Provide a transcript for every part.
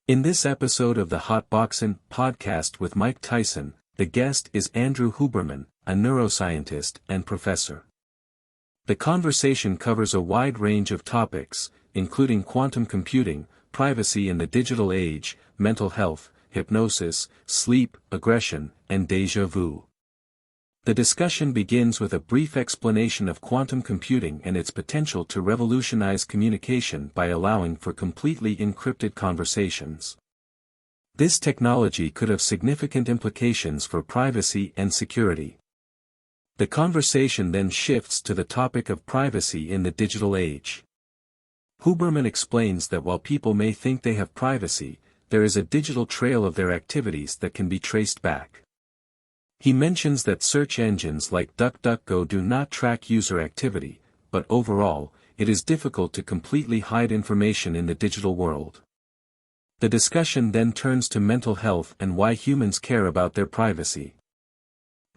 In this episode of the Hotboxin podcast with Mike Tyson, the guest is Andrew Huberman, a neuroscientist and professor. The conversation covers a wide range of topics, including quantum computing, privacy in the digital age, mental health, hypnosis, sleep, aggression, and deja vu. The discussion begins with a brief explanation of quantum computing and its potential to revolutionize communication by allowing for completely encrypted conversations. This technology could have significant implications for privacy and security. The conversation then shifts to the topic of privacy in the digital age. Huberman explains that while people may think they have privacy, there is a digital trail of their activities that can be traced back. He mentions that search engines like DuckDuckGo do not track user activity, but overall, it is difficult to completely hide information in the digital world. The discussion then turns to mental health and why humans care about their privacy.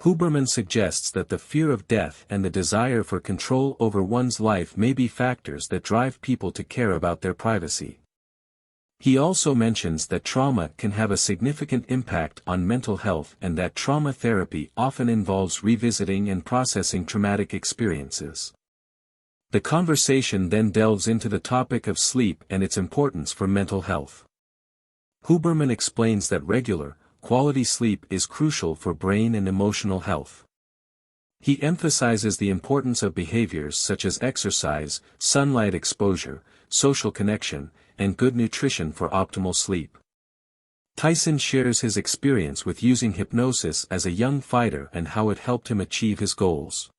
Huberman suggests that the fear of death and the desire for control over one's life may be factors that drive people to care about their privacy. He also mentions that trauma can have a significant impact on mental health and that trauma therapy often involves revisiting and processing traumatic experiences. The conversation then delves into the topic of sleep and its importance for mental health. Huberman explains that regular, quality sleep is crucial for brain and emotional health. He emphasizes the importance of behaviors such as exercise, sunlight exposure, social connection, and good nutrition for optimal sleep. Tyson shares his experience with using hypnosis as a young fighter and how it helped him achieve his goals.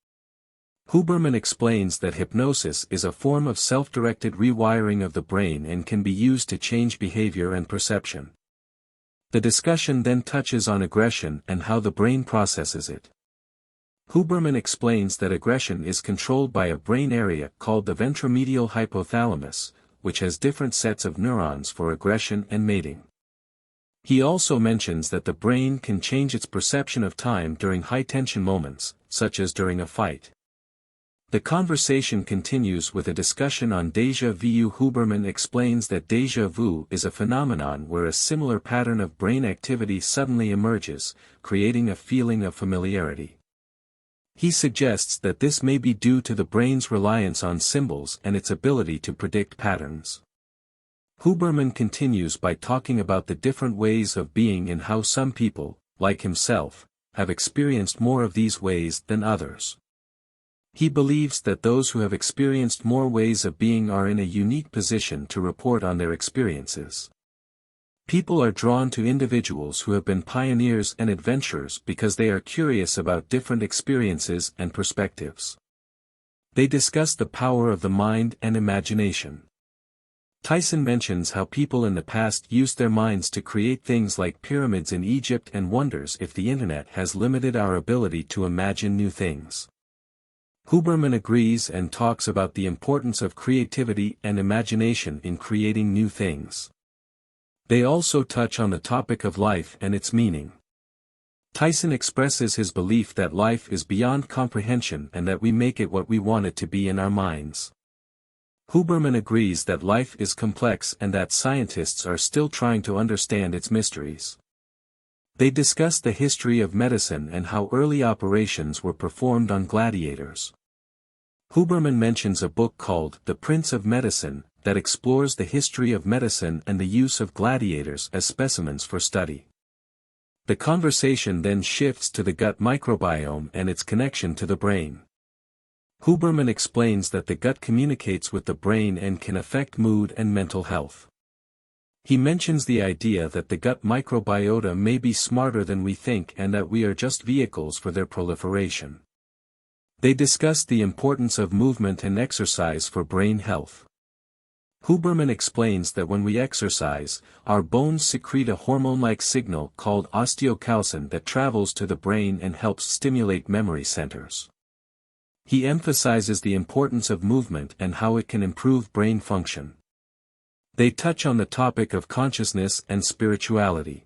Huberman explains that hypnosis is a form of self-directed rewiring of the brain and can be used to change behavior and perception. The discussion then touches on aggression and how the brain processes it. Huberman explains that aggression is controlled by a brain area called the ventromedial hypothalamus, which has different sets of neurons for aggression and mating. He also mentions that the brain can change its perception of time during high-tension moments, such as during a fight. The conversation continues with a discussion on deja vu. Huberman explains that deja vu is a phenomenon where a similar pattern of brain activity suddenly emerges, creating a feeling of familiarity. He suggests that this may be due to the brain's reliance on symbols and its ability to predict patterns. Huberman continues by talking about the different ways of being and how some people, like himself, have experienced more of these ways than others. He believes that those who have experienced more ways of being are in a unique position to report on their experiences. People are drawn to individuals who have been pioneers and adventurers because they are curious about different experiences and perspectives. They discuss the power of the mind and imagination. Tyson mentions how people in the past used their minds to create things like pyramids in Egypt and wonders if the internet has limited our ability to imagine new things. Huberman agrees and talks about the importance of creativity and imagination in creating new things. They also touch on the topic of life and its meaning. Tyson expresses his belief that life is beyond comprehension and that we make it what we want it to be in our minds. Huberman agrees that life is complex and that scientists are still trying to understand its mysteries. They discuss the history of medicine and how early operations were performed on gladiators. Huberman mentions a book called The Prince of Medicine, that explores the history of medicine and the use of gladiators as specimens for study. The conversation then shifts to the gut microbiome and its connection to the brain. Huberman explains that the gut communicates with the brain and can affect mood and mental health. He mentions the idea that the gut microbiota may be smarter than we think and that we are just vehicles for their proliferation. They discuss the importance of movement and exercise for brain health. Huberman explains that when we exercise, our bones secrete a hormone-like signal called osteocalcin that travels to the brain and helps stimulate memory centers. He emphasizes the importance of movement and how it can improve brain function. They touch on the topic of consciousness and spirituality.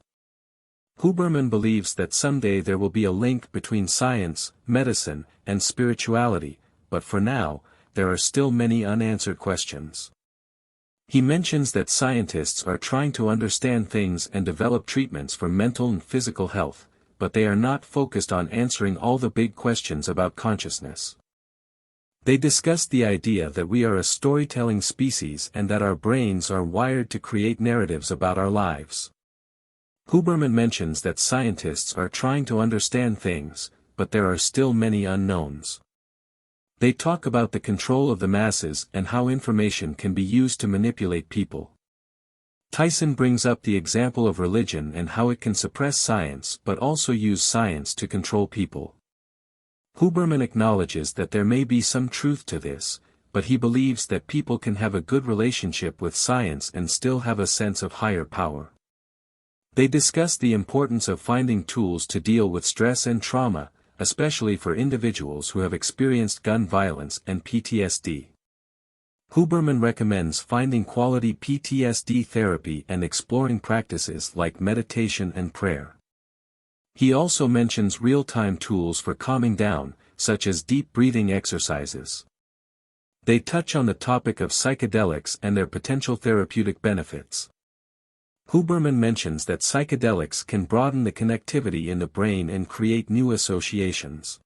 Huberman believes that someday there will be a link between science, medicine, and spirituality, but for now, there are still many unanswered questions. He mentions that scientists are trying to understand things and develop treatments for mental and physical health, but they are not focused on answering all the big questions about consciousness. They discuss the idea that we are a storytelling species and that our brains are wired to create narratives about our lives. Huberman mentions that scientists are trying to understand things, but there are still many unknowns. They talk about the control of the masses and how information can be used to manipulate people. Tyson brings up the example of religion and how it can suppress science but also use science to control people. Huberman acknowledges that there may be some truth to this, but he believes that people can have a good relationship with science and still have a sense of higher power. They discuss the importance of finding tools to deal with stress and trauma, especially for individuals who have experienced gun violence and PTSD. Huberman recommends finding quality PTSD therapy and exploring practices like meditation and prayer. He also mentions real-time tools for calming down, such as deep breathing exercises. They touch on the topic of psychedelics and their potential therapeutic benefits. Huberman mentions that psychedelics can broaden the connectivity in the brain and create new associations.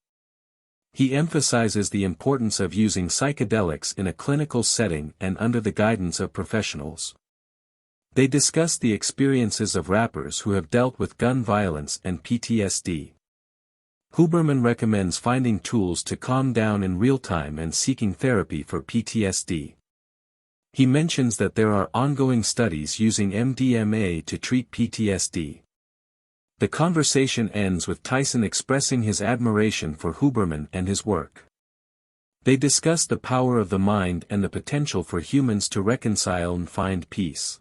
He emphasizes the importance of using psychedelics in a clinical setting and under the guidance of professionals. They discuss the experiences of rappers who have dealt with gun violence and PTSD. Huberman recommends finding tools to calm down in real time and seeking therapy for PTSD. He mentions that there are ongoing studies using MDMA to treat PTSD. The conversation ends with Tyson expressing his admiration for Huberman and his work. They discuss the power of the mind and the potential for humans to reconcile and find peace.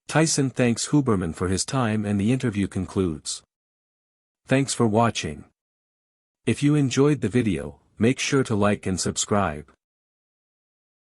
Tyson thanks Huberman for his time and the interview concludes. Thanks for watching. If you enjoyed the video, make sure to like and subscribe.